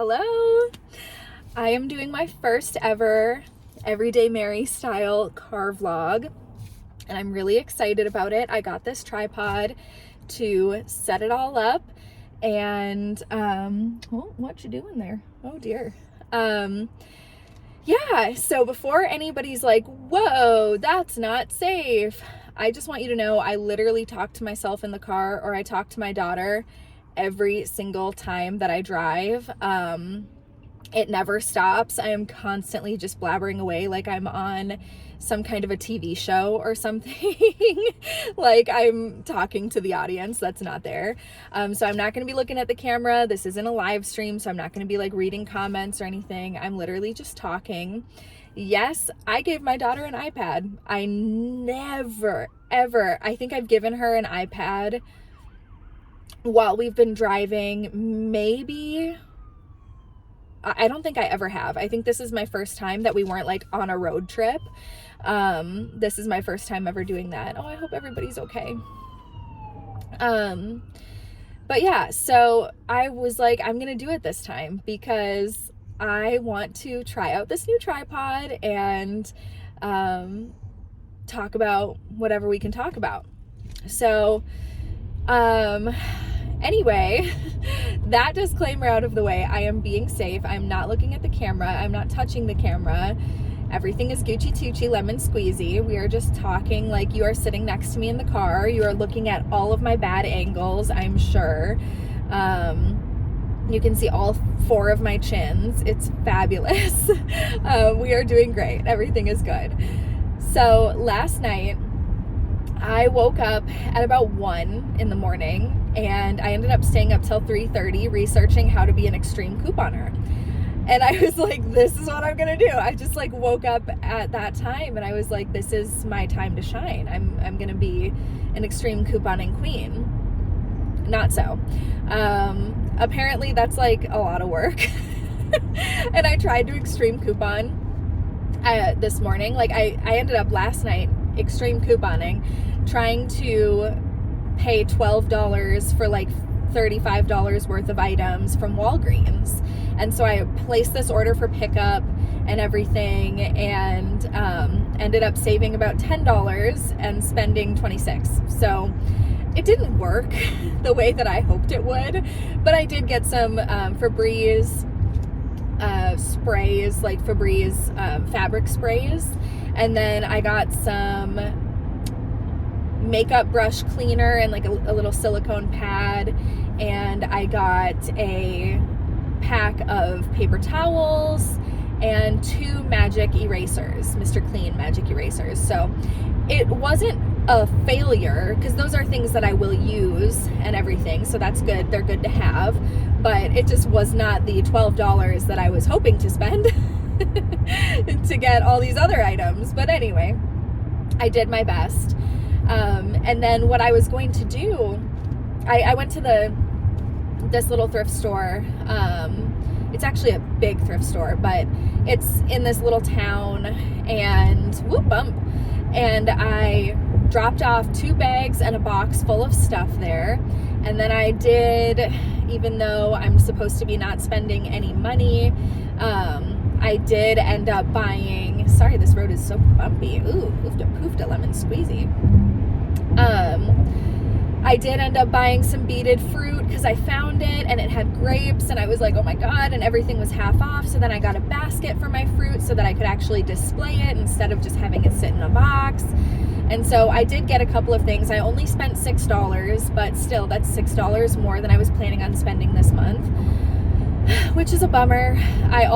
Hello! I am doing my first ever Everyday Mary style car vlog, and I'm really excited about it. I got this tripod to set it all up, and oh, what you doing there? Oh dear. Yeah, so before anybody's like, whoa, that's not safe, I just want you to know I literally talk to myself in the car, or I talk to my daughter every single time that I drive. It never stops. I am constantly just blabbering away like I'm on some kind of a TV show or something. Like I'm talking to the audience that's not there. So I'm not going to be looking at the camera. This isn't a live stream, so I'm not going to be like reading comments or anything. I'm literally just talking. Yes, I gave my daughter an iPad. I never, ever, I think I've given her an iPad while we've been driving. Maybe, I don't think I ever have. I think this is my first time that we weren't like on a road trip. This is my first time ever doing that. Oh, I hope everybody's okay. But yeah, so I was like, I'm gonna do it this time because I want to try out this new tripod and talk about whatever we can talk about. So anyway, that disclaimer out of the way, I am being safe. I'm not looking at the camera. I'm not touching the camera. Everything is Gucci Tucci lemon squeezy. We are just talking like you are sitting next to me in the car. You are looking at all of my bad angles, I'm sure. You can see all 4 of my chins. It's fabulous. We are doing great. Everything is good. So last night, I woke up at about 1 in the morning, and I ended up staying up till 3:30 researching how to be an extreme couponer. And I was like, this is what I'm gonna do. I just like woke up at that time and I was like, this is my time to shine. I'm gonna be an extreme couponing queen. Not so. Apparently that's like a lot of work. And I tried to extreme coupon this morning. Like I ended up last night extreme couponing, trying to pay $12 for like $35 worth of items from Walgreens. And so I placed this order for pickup and everything, and ended up saving about $10 and spending $26. So it didn't work the way that I hoped it would, but I did get some Febreze sprays, like Febreze fabric sprays, and then I got some makeup brush cleaner and like a little silicone pad, and I got a pack of paper towels and 2 magic erasers, Mr. Clean magic erasers. So it wasn't a failure because those are things that I will use and everything, so that's good. They're good to have, but it just was not the $12 that I was hoping to spend to get all these other items. But anyway, I did my best. And then what I was going to do, I went to this little thrift store. It's actually a big thrift store, but it's in this little town, and and I dropped off 2 bags and a box full of stuff there. And then I did, even though I'm supposed to be not spending any money, I did end up buying, sorry, this road is so bumpy. Ooh, poofed a lemon squeezy. I did end up buying some beaded fruit because I found it and it had grapes, and I was like, oh my God, and everything was half off. So then I got a basket for my fruit so that I could actually display it instead of just having it sit in a box. And so I did get a couple of things. I only spent $6, but still, that's $6 more than I was planning on spending this month, which is a bummer. I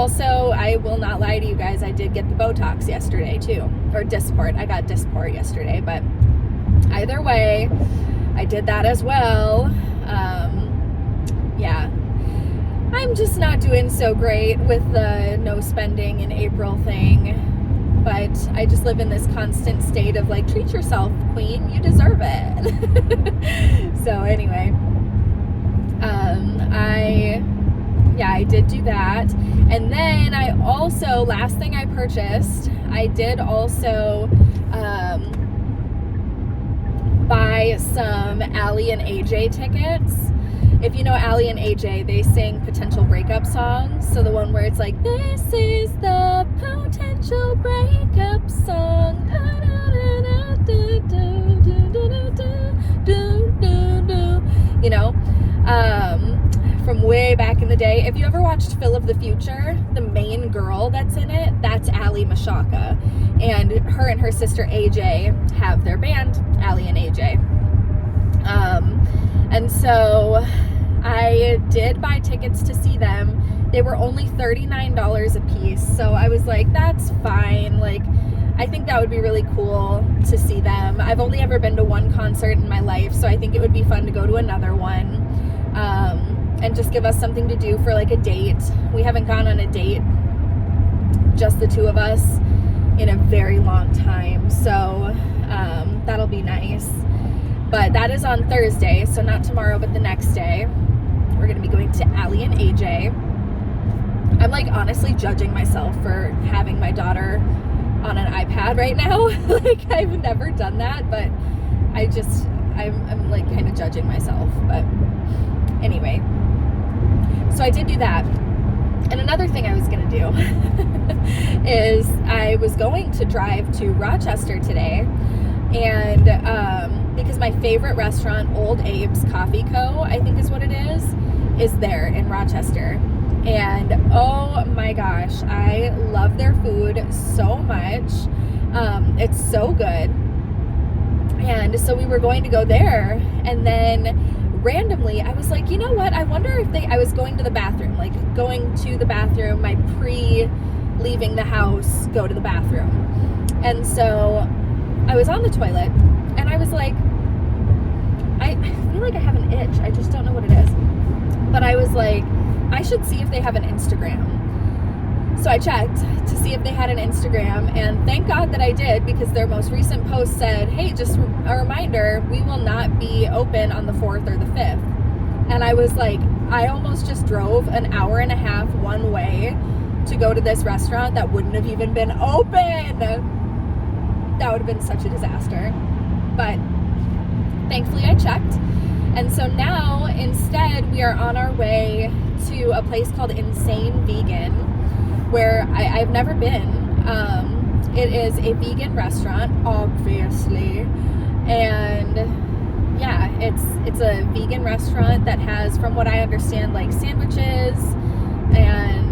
will not lie to you guys, I did get the Botox yesterday too, or Dysport. I got Dysport yesterday, but either way, I did that as well. Yeah, I'm just not doing so great with the no spending in April thing, but I just live in this constant state of like, treat yourself, queen, you deserve it. So anyway, I did do that. And then I also, last thing I purchased, I did also buy some Allie and AJ tickets. if you know Allie and AJ, they sing potential breakup songs. So the one where it's like, this is the potential breakup song. You know, from way back in the day. If you ever watched Phil of the Future, the main girl that's in it, that's Allie Mashaka. And her and her sister AJ have their band, Allie and AJ. And so I did buy tickets to see them. They were only $39 a piece. So I was like, that's fine. Like, I think that would be really cool to see them. I've only ever been to one concert in my life, so I think it would be fun to go to another one. And just give us something to do for like a date. We haven't gone on a date, just the two of us, in a very long time. So that'll be nice. But that is on Thursday, so not tomorrow, but the next day. We're going to be going to Allie and AJ. I'm like honestly judging myself for having my daughter on an iPad right now. Like, I've never done that, but I'm like kind of judging myself. But anyway, so I did do that. And another thing I was going to do is I was going to drive to Rochester today, and because my favorite restaurant, Old Abe's Coffee Co., I think is what it is there in Rochester. And oh my gosh, I love their food so much. It's so good. And so we were going to go there, and then randomly I was like, you know what, I wonder if I was going to the bathroom, like going to the bathroom, my leaving the house, go to the bathroom. And so I was on the toilet, and I was like, I feel like I have an itch. I just don't know what it is. But I was like, I should see if they have an Instagram. So I checked to see if they had an Instagram, and thank God that I did, because their most recent post said, hey, just a reminder, we will not be open on the 4th or the 5th. And I was like, I almost just drove an hour and a half one way to go to this restaurant that wouldn't have even been open. That would have been such a disaster. But thankfully I checked. And so now instead we are on our way to a place called Insane Vegan, where I've never been. It is a vegan restaurant, obviously. And yeah, it's a vegan restaurant that has, from what I understand, like sandwiches and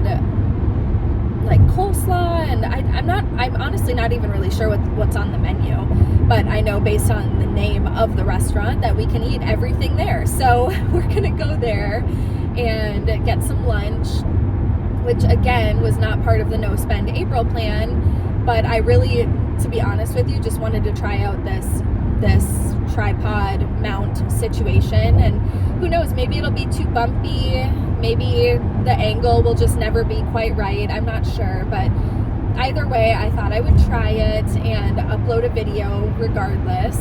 like coleslaw, and I'm honestly not even really sure what's on the menu, but I know based on the name of the restaurant that we can eat everything there. So we're gonna go there and get some lunch, which again was not part of the No Spend April plan, but I really, to be honest with you, just wanted to try out this tripod mount situation, and who knows, maybe it'll be too bumpy, maybe the angle will just never be quite right, I'm not sure. But either way, I thought I would try it and upload a video regardless.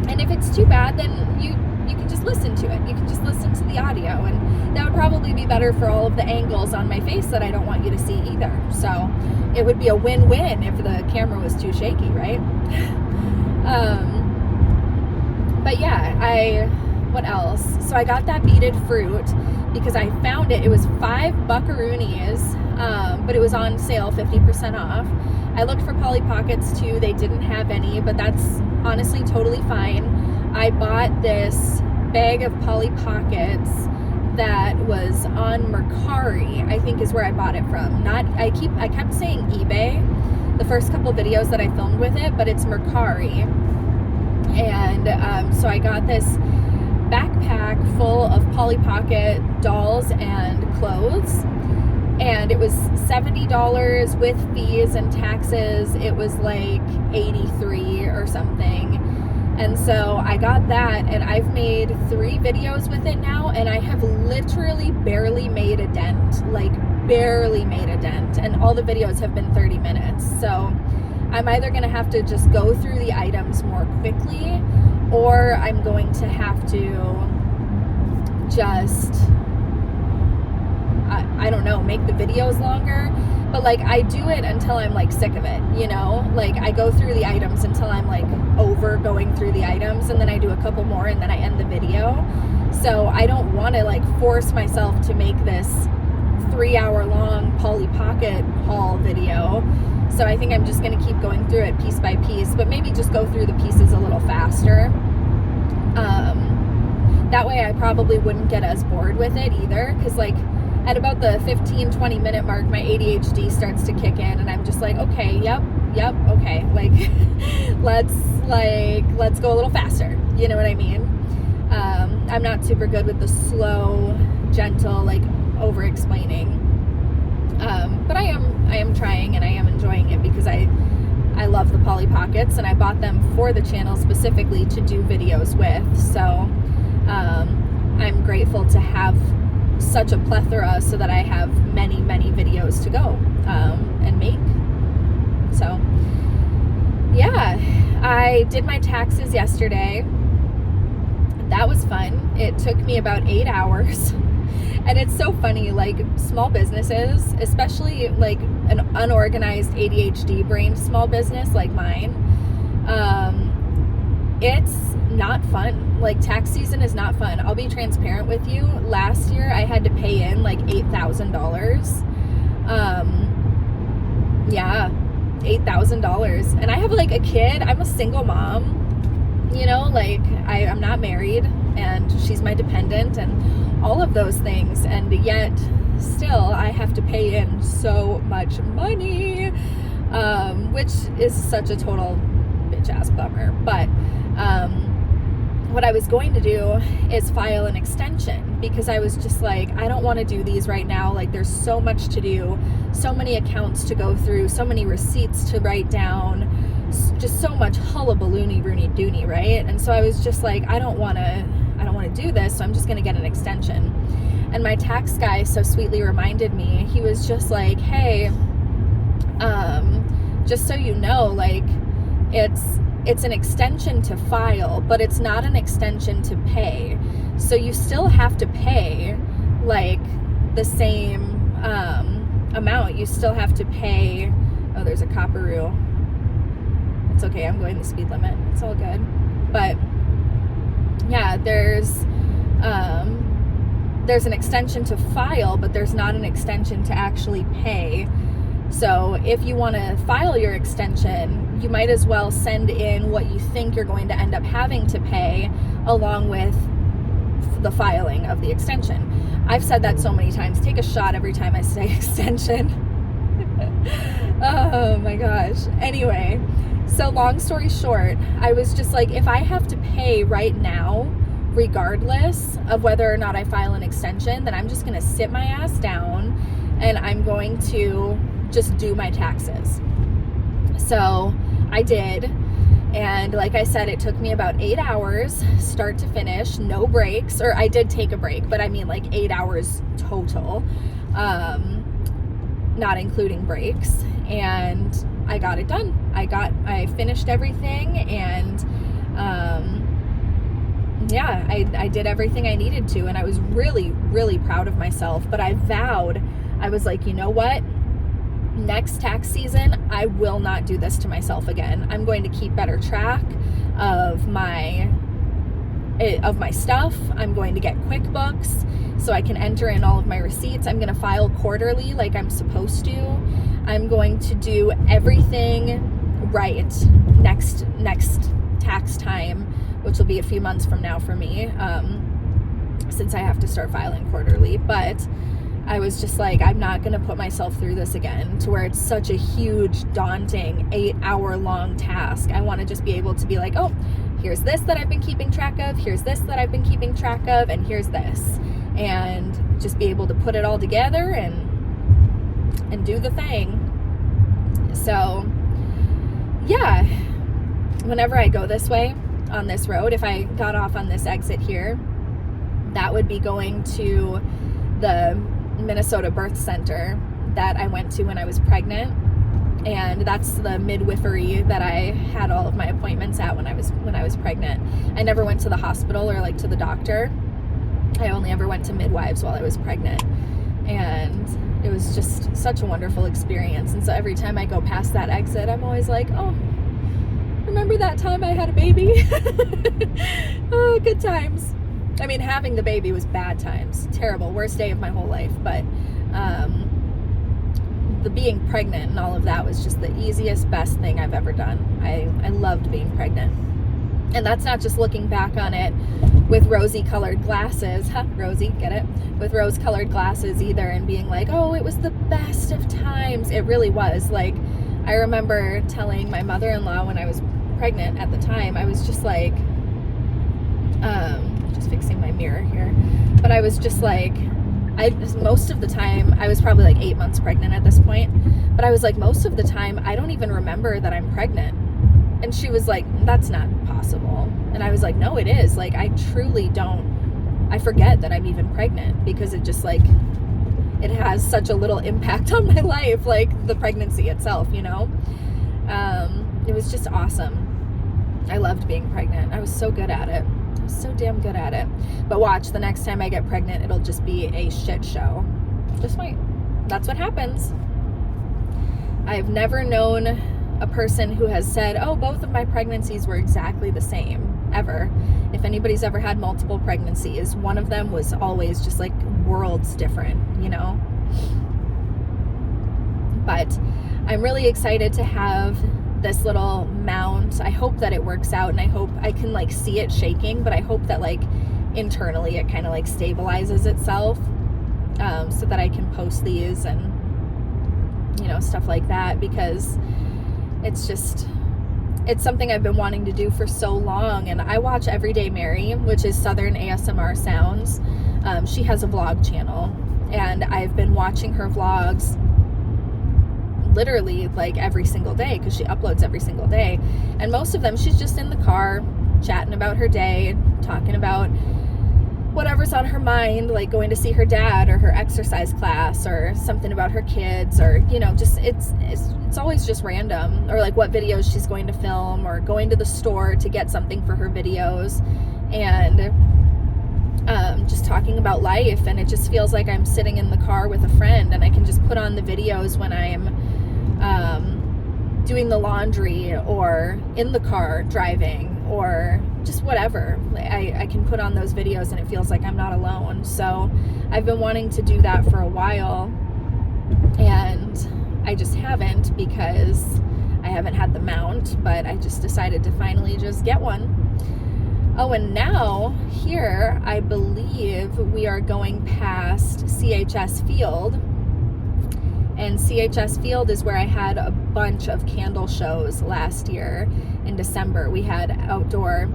And if it's too bad, then you can just listen to it. You can just listen to the audio, and that would probably be better for all of the angles on my face that I don't want you to see either. So it would be a win-win if the camera was too shaky, right? But yeah, what else? So I got that beaded fruit because I found it. It was $5 buckaroonies, but it was on sale, 50% off. I looked for Polly Pockets too. They didn't have any, but that's honestly totally fine. I bought this bag of Polly Pockets that was on Mercari, I think is where I bought it from. I kept saying eBay the first couple videos that I filmed with it, but it's Mercari. And so I got this backpack full of Polly Pocket dolls and clothes, and it was $70 with fees and taxes. It was like $83 or something. And so I got that, and I've made 3 videos with it now, and I have literally barely made a dent, like barely made a dent, and all the videos have been 30 minutes. So I'm either going to have to just go through the items more quickly, or I'm going to have to just, I don't know, make the videos longer. But like, I do it until I'm like sick of it, you know? Like, I go through the items until I'm like over going through the items, and then I do a couple more, and then I end the video. So I don't want to like force myself to make this 3-hour long Polly Pocket haul video. So I think I'm just going to keep going through it piece by piece, but maybe just go through the pieces a little faster. That way I probably wouldn't get as bored with it either, because like at about the 15-20 minute mark, my ADHD starts to kick in, and I'm just like, okay, yep, okay, like let's go a little faster, you know what I mean? I'm not super good with the slow, gentle, like over explaining, but I am trying, and I am enjoying it because I love the Polly Pockets, and I bought them for the channel specifically to do videos with. So I'm grateful to have such a plethora so that I have many videos to go and make. So yeah, I did my taxes yesterday. That was fun. It took me about 8 hours. And it's so funny, like small businesses, especially like an unorganized ADHD brain small business like mine, it's not fun. Like tax season is not fun. I'll be transparent with you. Last year I had to pay in like $8,000. Yeah, $8,000. And I have like a kid. I'm a single mom, you know, like I'm not married, and she's my dependent and all of those things, and yet still I have to pay in so much money, which is such a total bitch ass bummer. But what I was going to do is file an extension, because I was just like, I don't want to do these right now. Like there's so much to do, so many accounts to go through, so many receipts to write down, just so much hullabalooey rooney dooney, right? And so I was just like, I don't want to do this, so I'm just going to get an extension. And my tax guy so sweetly reminded me, he was just like, hey, just so you know, like it's an extension to file, but it's not an extension to pay. So you still have to pay like the same amount. You still have to pay. Oh, there's a copperoo. It's okay, I'm going the speed limit. It's all good. But yeah, there's an extension to file, but there's not an extension to actually pay. So if you want to file your extension, you might as well send in what you think you're going to end up having to pay along with the filing of the extension. I've said that so many times. Take a shot every time I say extension. Oh my gosh. Anyway, so long story short, I was just like, if I have to pay right now, regardless of whether or not I file an extension, then I'm just going to sit my ass down and I'm going to just do my taxes. So I did. And like I said, it took me about 8 hours, start to finish, no breaks. Or I did take a break, but I mean like 8 hours total, not including breaks. And I got it done. I finished everything, and yeah, I did everything I needed to, and I was really proud of myself. But I vowed, I was like, you know what? Next tax season, I will not do this to myself again. I'm going to keep better track of my stuff. I'm going to get QuickBooks so I can enter in all of my receipts. I'm going to file quarterly like I'm supposed to. I'm going to do everything right next tax time, which will be a few months from now for me, since I have to start filing quarterly. But I was just like, I'm not going to put myself through this again, to where it's such a huge, daunting 8-hour long task. I want to just be able to be like, oh, here's this that I've been keeping track of, here's this that I've been keeping track of, and here's this. And just be able to put it all together and do the thing. So yeah, whenever I go this way on this road, if I got off on this exit here, that would be going to the Minnesota Birth Center that I went to when I was pregnant, and that's the midwifery that I had all of my appointments at when I was pregnant. I never went to the hospital or like to the doctor. I only ever went to midwives while I was pregnant, and it was just such a wonderful experience. And so every time I go past that exit, I'm always like, oh, remember that time I had a baby? Oh, good times. I mean, having the baby was bad times, terrible, worst day of my whole life, but the being pregnant and all of that was just the easiest, best thing I've ever done. I loved being pregnant. And that's not just looking back on it with rosy colored glasses, rosy, get it? With rose colored glasses either, and being like, oh, it was the best of times. It really was. Like, I remember telling my mother-in-law when I was pregnant at the time, I was just like, just fixing my mirror here, but I was just like, most of the time, I was probably like 8 months pregnant at this point, but I was like, most of the time, I don't even remember that I'm pregnant. And she was like, that's not possible. And I was like, no, it is. Like, I truly don't, I forget that I'm even pregnant, because it just like, it has such a little impact on my life, like the pregnancy itself, you know? It was just awesome. I loved being pregnant. I was so good at it. I was so damn good at it. But watch, the next time I get pregnant, it'll just be a shit show. Just wait. That's what happens. I've never known a person who has said, oh, both of my pregnancies were exactly the same, ever. If anybody's ever had multiple pregnancies, one of them was always just like worlds different, you know? But I'm really excited to have this little mount. I hope that it works out, and I hope I can like see it shaking, but I hope that like internally it kind of like stabilizes itself, so that I can post these and, you know, stuff like that, because it's something I've been wanting to do for so long. And I watch Everyday Mary, which is Southern ASMR sounds. She has a vlog channel, and I've been watching her vlogs literally like every single day, because she uploads every single day. And most of them, she's just in the car chatting about her day, talking about whatever's on her mind, like going to see her dad or her exercise class, or something about her kids, or, you know, just it's always just random, or like what videos she's going to film, or going to the store to get something for her videos, and just talking about life. And it just feels like I'm sitting in the car with a friend, and I can just put on the videos when I'm doing the laundry, or in the car driving, or just whatever. I can put on those videos, and it feels like I'm not alone. So I've been wanting to do that for a while, and I just haven't, because I haven't had the mount, but I just decided to finally just get one. Oh, and now here, I believe we are going past CHS Field, and CHS Field is where I had a bunch of candle shows last year in December. We had outdoor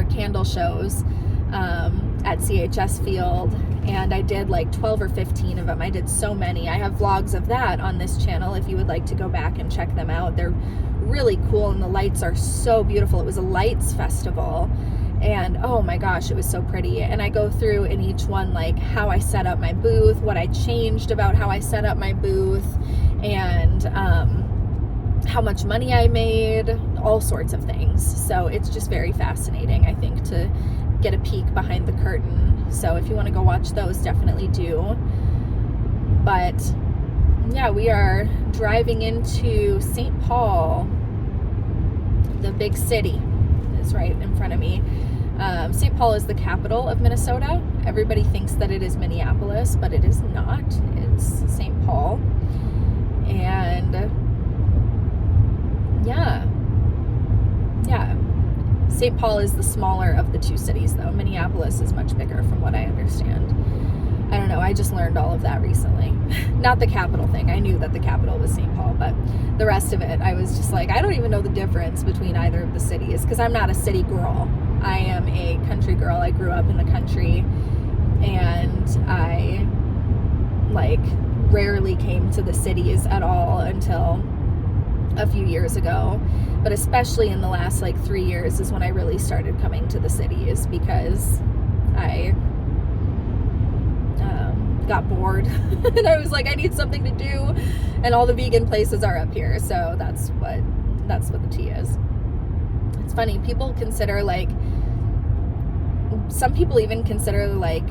candle shows at CHS Field, and I did like 12 or 15 of them. I did so many. I have vlogs of that on this channel if you would like to go back and check them out. They're really cool, and the lights are so beautiful. It was a lights festival, and oh my gosh, it was so pretty. And I go through in each one like how I set up my booth, what I changed about how I set up my booth, and how much money I made, all sorts of things. So it's just very fascinating, I think, to get a peek behind the curtain. So if you want to go watch those, definitely do. But yeah, we are driving into St. Paul, the big city is right in front of me. St. Paul is the capital of Minnesota. Everybody thinks that it is Minneapolis, but it is not. It's St. Paul. And yeah. St. Paul is the smaller of the two cities, though. Minneapolis is much bigger, from what I understand. I don't know, I just learned all of that recently. Not the capital thing. I knew that the capital was St. Paul, but the rest of it, I was just like, I don't even know the difference between either of the cities, because I'm not a city girl. I am a country girl. I grew up in the country, and I like rarely came to the cities at all until a few years ago. But especially in the last like 3 years is when I really started coming to the cities, because I got bored and I was like, I need something to do, and all the vegan places are up here, so that's what the tea is. It's funny, people consider like, some people even consider like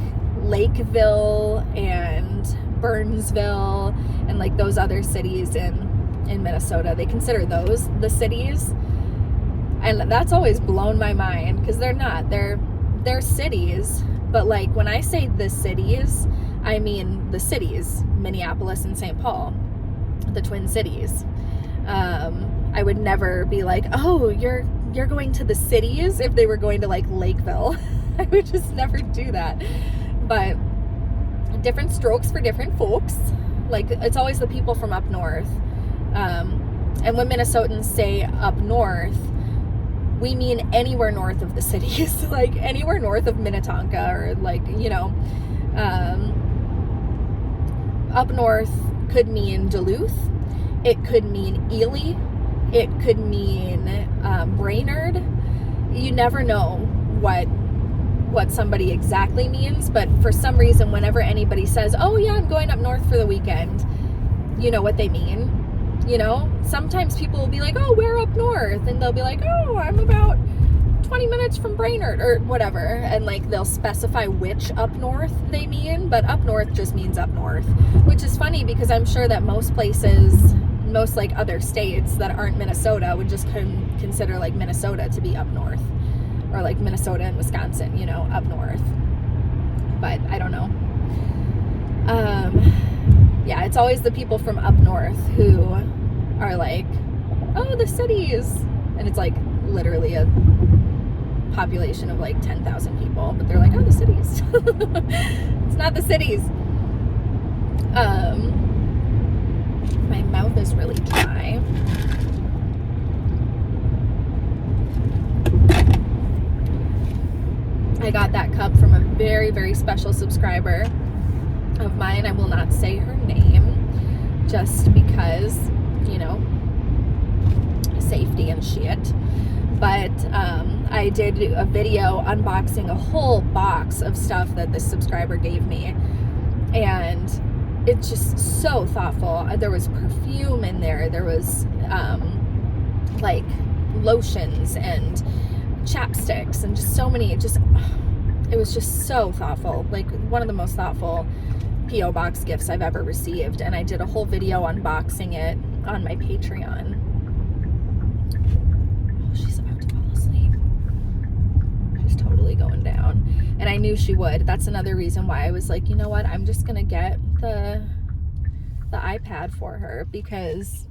Lakeville and Burnsville and like those other cities in Minnesota, they consider those the cities, and that's always blown my mind, because they're not. They're they're cities, but like when I say the cities, I mean the cities, Minneapolis and St. Paul, the Twin Cities. I would never be like, oh, you're going to the cities, if they were going to like Lakeville. I would just never do that. But different strokes for different folks. Like, it's always the people from up north. And when Minnesotans say up north, we mean anywhere north of the cities. Like anywhere north of Minnetonka, or like, you know, up north could mean Duluth. It could mean Ely. It could mean Brainerd. You never know what somebody exactly means, but for some reason, whenever anybody says, oh yeah, I'm going up north for the weekend, you know what they mean. You know, sometimes people will be like, oh, we're up north, and they'll be like, oh, I'm about 20 minutes from Brainerd, or whatever, and like they'll specify which up north they mean, but up north just means up north, which is funny because I'm sure that most places, most like other states that aren't Minnesota, would just consider like Minnesota to be up north, or like Minnesota and Wisconsin, you know, up north. But I don't know. Yeah, it's always the people from up north who are like, oh, the cities, and it's like literally a population of like 10,000 people, but they're like, oh, the cities. It's not the cities. My mouth is really dry. I got that cup from a very, very special subscriber of mine. I will not say her name just because, you know, safety and shit. But I did a video unboxing a whole box of stuff that this subscriber gave me, and it's just so thoughtful. There was perfume in there. There was like lotions and chapsticks and just so many, it was just so thoughtful. Like one of the most thoughtful P.O. box gifts I've ever received. And I did a whole video unboxing it on my Patreon. Oh, she's about to fall asleep. She's totally going down. And I knew she would. That's another reason why I was like, you know what? I'm just going to get the iPad for her, because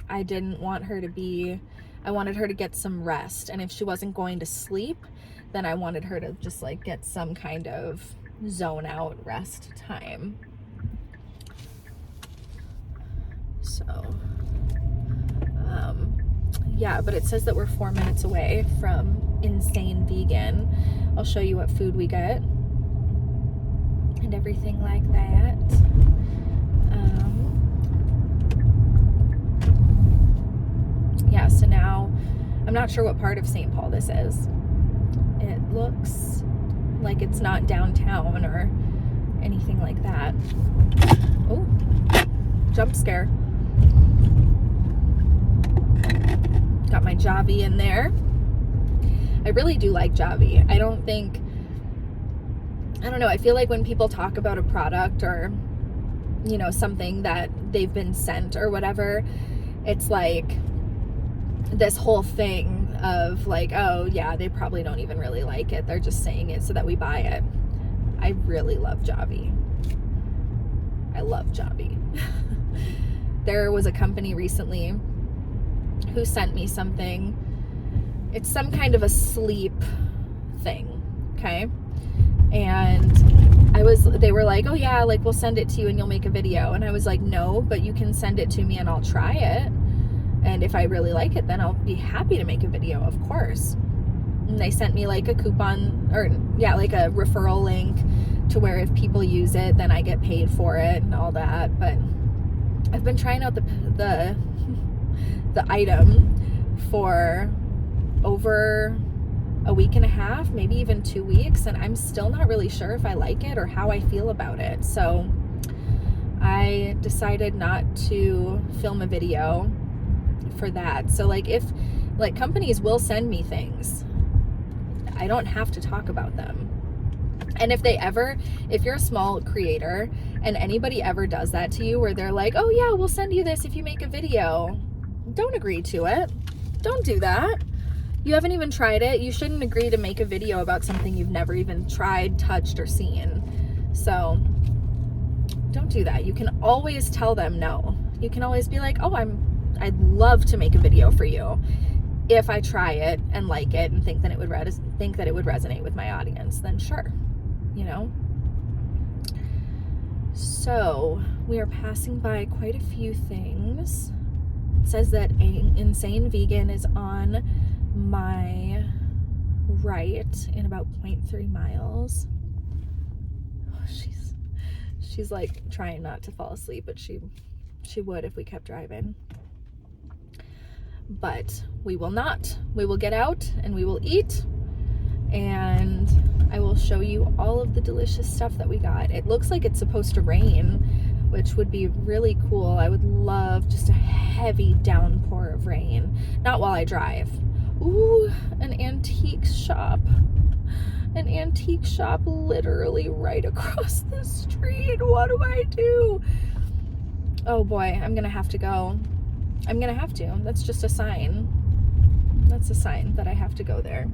I didn't want her to be, I wanted her to get some rest. And if she wasn't going to sleep, then I wanted her to just like get some kind of zone out rest time. So, yeah, but it says that we're 4 minutes away from Insane Vegan. I'll show you what food we get and everything like that. Yeah, so now I'm not sure what part of St. Paul this is. It looks like it's not downtown or anything like that. Oh, jump scare. Got my Javi in there. I really do like Javi. I don't know, I feel like when people talk about a product or, you know, something that they've been sent or whatever, it's like this whole thing of like, oh yeah, they probably don't even really like it. They're just saying it so that we buy it. I really love Javi. I love Javi. There was a company recently who sent me something. It's some kind of a sleep thing, okay? And they were like, oh yeah, like we'll send it to you and you'll make a video. And I was like, no, but you can send it to me and I'll try it. And if I really like it, then I'll be happy to make a video, of course. And they sent me like a coupon, or yeah, like a referral link to where if people use it, then I get paid for it and all that. But I've been trying out the item for over a week and a half, maybe even 2 weeks, and I'm still not really sure if I like it or how I feel about it. So I decided not to film a video for that. So like if like companies will send me things, I don't have to talk about them. And if you're a small creator and anybody ever does that to you where they're like, oh yeah, we'll send you this if you make a video, don't agree to it. Don't do that. You haven't even tried it. You shouldn't agree to make a video about something you've never even tried, touched, or seen. So don't do that. You can always tell them no. You can always be like, oh, I'd love to make a video for you if I try it and like it and think that it would resonate with my audience. Then sure, you know. So we are passing by quite a few things. It says that Insane Vegan is on my right in about 0.3 miles. Oh, she's like trying not to fall asleep, but she would if we kept driving. But we will not. We will get out and we will eat, and I will show you all of the delicious stuff that we got. It looks like it's supposed to rain, which would be really cool. I would love just a heavy downpour of rain. Not while I drive. Ooh, an antique shop. An antique shop literally right across the street. What do I do? Oh boy, I'm gonna have to go. I'm gonna have to. That's just a sign. That's a sign that I have to go there.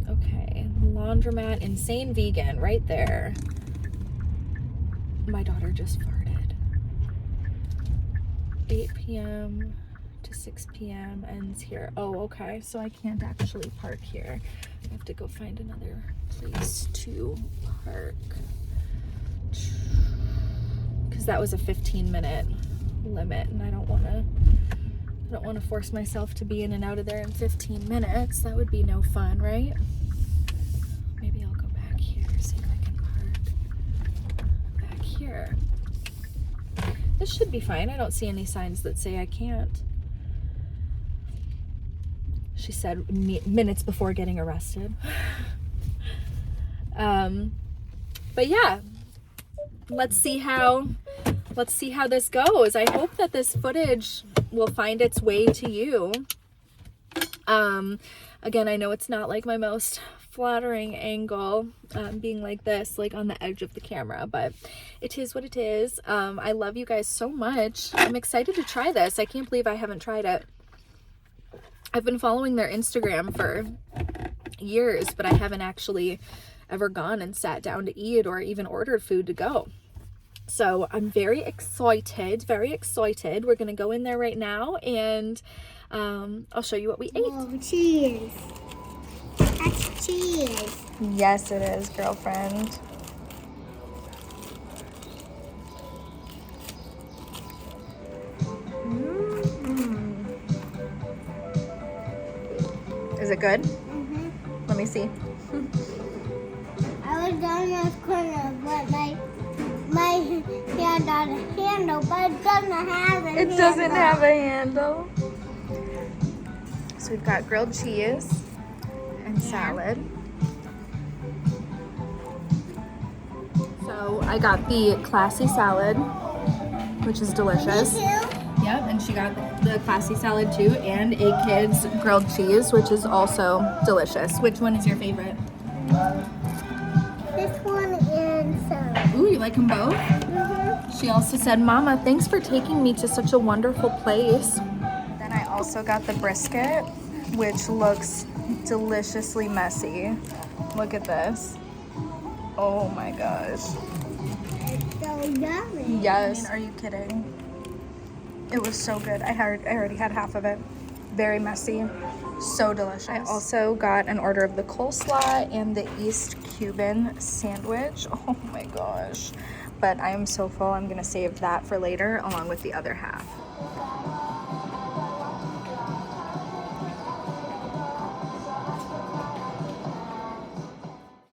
Okay, laundromat, Insane Vegan, right there. My daughter just farted. 8 p.m. to 6 p.m. ends here. Oh, okay, so I can't actually park here. I have to go find another place to park. Because that was a 15-minute limit, and I don't want to force myself to be in and out of there in 15 minutes. That would be no fun, right? Maybe I'll go back here, see if I can park back here. This should be fine. I don't see any signs that say I can't. She said minutes before getting arrested. But yeah, let's see how this goes. I hope that this footage will find its way to you. Again, I know it's not like my most flattering angle, being like this, like on the edge of the camera, but it is what it is. I love you guys so much. I'm excited to try this. I can't believe I haven't tried it. I've been following their Instagram for years, but I haven't actually ever gone and sat down to eat or even ordered food to go. So I'm very excited, very excited. We're gonna go in there right now, and I'll show you what we ate. Oh, cheese. That's cheese. Yes, it is, girlfriend. Is it good? Mm-hmm. Let me see. I was down this corner, but my hand on a handle, but it doesn't have a handle. It doesn't have a handle. So we've got grilled cheese and salad. So I got the classy salad, which is delicious. Me too. Yep, and she got the classy salad too, and a kid's grilled cheese, which is also delicious. Which one is your favorite? This one and salad. Ooh, you like them both? Mm-hmm. She also said, Mama, thanks for taking me to such a wonderful place. Then I also got the brisket, which looks deliciously messy. Look at this. Oh my gosh. It's so yummy. Yes. Are you kidding? It was so good. I already had half of it. Very messy. So delicious. I also got an order of the coleslaw and the East Cuban sandwich. Oh my gosh. But I am so full. I'm going to save that for later along with the other half.